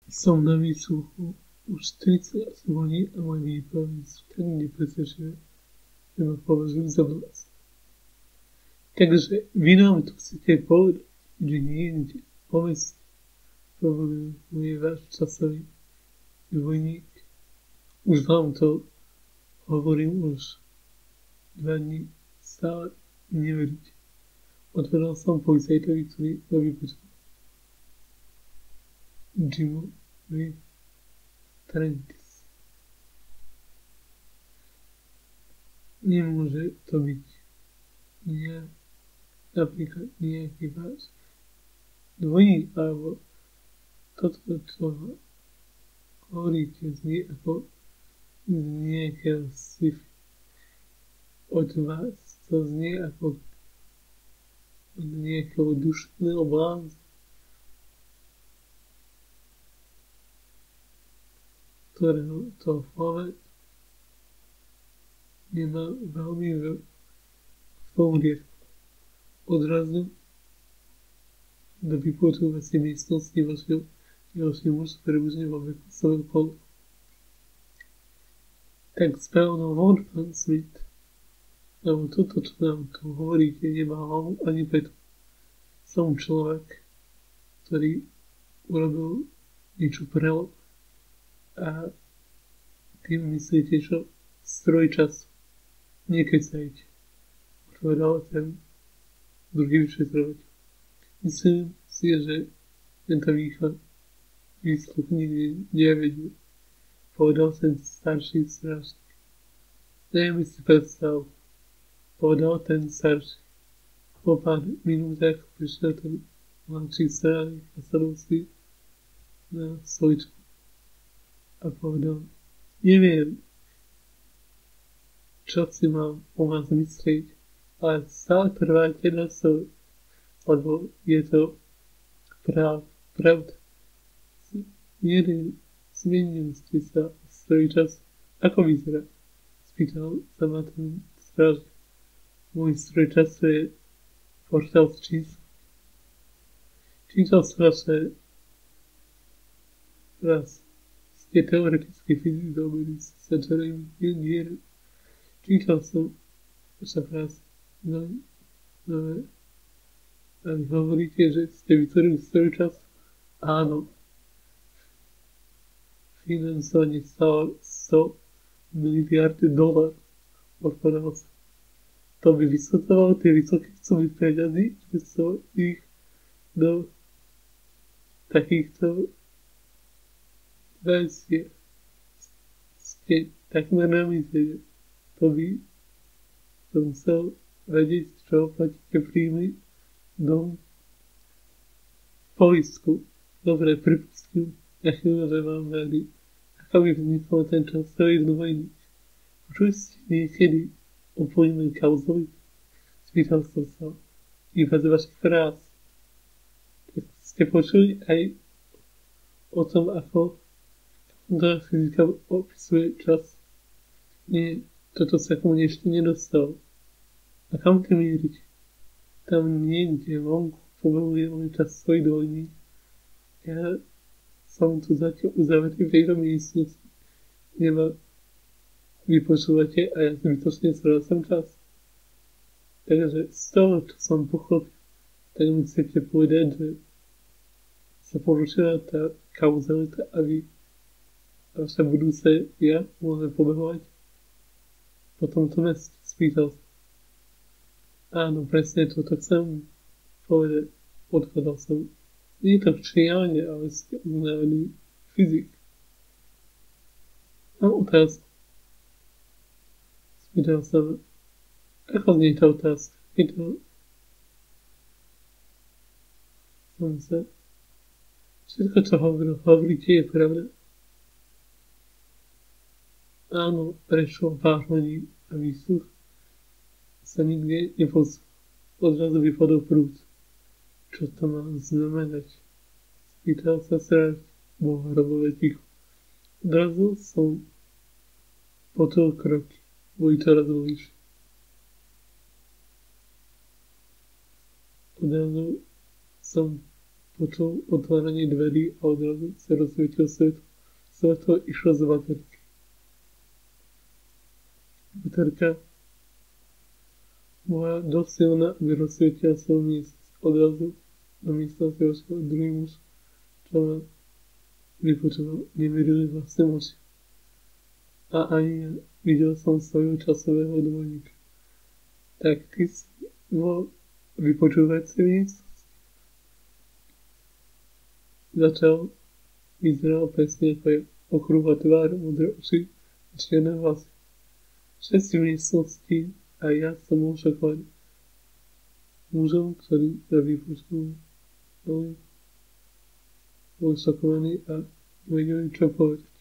Som na výsluchu už 30 zvoní a moje výpoveď sú tak nepresvedčivé, že ma považujú za blbosť. Takže vy nám tu chcete povedať, že niekde po meste povoluje váš časový dvojník. Už vám to hovorím už 2 dní, stále neveríte. Odpovedal som policajtovi, ktorý ma vypočul. Jimu Trentis. Nemôže to byť napríklad nejaký váš dvojník, alebo toto, čo hovoríte, znie ako z nejakého sci-fi. Od vás to znie ako od nejakého duševného blázna, ktorého to v hlave nemá veľmi v poriadku. Odrazu do vypočúvacej miestnosti vošiel ďalší muž približne vo veku svojho kolegu. Tak správno hovor, pán Smith, lebo toto, čo nám tu hovoríte, nemá hlavu ani petu. Som človek, ktorý urobil niečo prelo a tým myslíte, čo stroj času. Nekecajte, odpovedal ten druhý vyšetrovateľ. Myslím si, že tento výsluch nikdy nevedie, povedal ten starší strážnik. Dajme si predstavu, povedal ten starší. Po pár minútach prišiel ten mladší strážnik a sadol si na stoličku a povedal, neviem, čo si mám o vás myslieť, ale stále trváte na svoj, lebo je to pravda. Zmenili ste sa svoj čas. Ako vyzerá? Spýtal sa ma ten strážnik. Môj stroj času je portál s číslom. Čítal som vaše raz. Ste teoretický fyzik, zaobili ste sa čarovným dierom. Čítal som vaša práca. No, a vy hovoríte, že ste vytvorili stroj času? Áno. Financovanie stalo $100 miliárd, odpovedal sa. To by vysvetľovalo tie vysoké sumy peňazí, že som ich do takýchto vecí ste takmer na mysle. To by som chcel vedieť, čo platíte príjmy do poistku. Dobre, pripustím, ja chvíľa, že vám verím. Ako by vznikol ten časový dvojník? Počuli ste niekedy o pojme kauzovi? Spýtal som sa iba z vašich fráz. Tak ste počuli aj o tom, ako tá fyzika opisuje čas? Nie, toto sa ku mne ešte nedostalo. A kam ty mieríte? Tam niekde vonku povoluje môj časový dvojník. Ja som tu zatiaľ uzavretý v tejto miestnosti, kde ma vypočúvate a ja zbytočne strácam čas. Takže z toho, čo som pochopil, tak mi chcete povedať, že sa porušila tá kauzalita, aby vaše budúce ja môže pobehovať po tomto meste. Spýtal sa. Áno, presne toto chcem povedať. Odpovedal som. Nie je to šialene, ale ste uznávaný fyzik. Mám otázku. Spýtal som, ako znie tá otázka? Som sa. Všetko, čo hovoríte, je pravda. Áno, prešlo vážení a výsluch sa nikde neposlal. Odrazu vypadol prúd. Čo to má znamenať? Spýtal sa strážnik. Bolo hrobové ticho. Odrazu som počul kroky. Boli čoraz bližšie. Odrazu som Počul otváranie dverí a odrazu sa rozsvietil svetlo. Svetlo išlo z baterky. Baterka bola dosť silná, aby rozsvietila celú miestnosť. Odrazu do miestnosti vošiel druhý muž, čo ma vypočúval. Neverili vlastne oči. A ani ja videl som svojho časového dvojníka. Tak ty si bol vypočúvací miestnosť. Vyzeral presne ako ja. Okrúhla tvár, modré oči a čierne vlasy. Všetci v miestnosti a ja som bol šokovaný. Mužom, ktorý sa vypočul, bol šokovaný a nevedeli, čo povedať.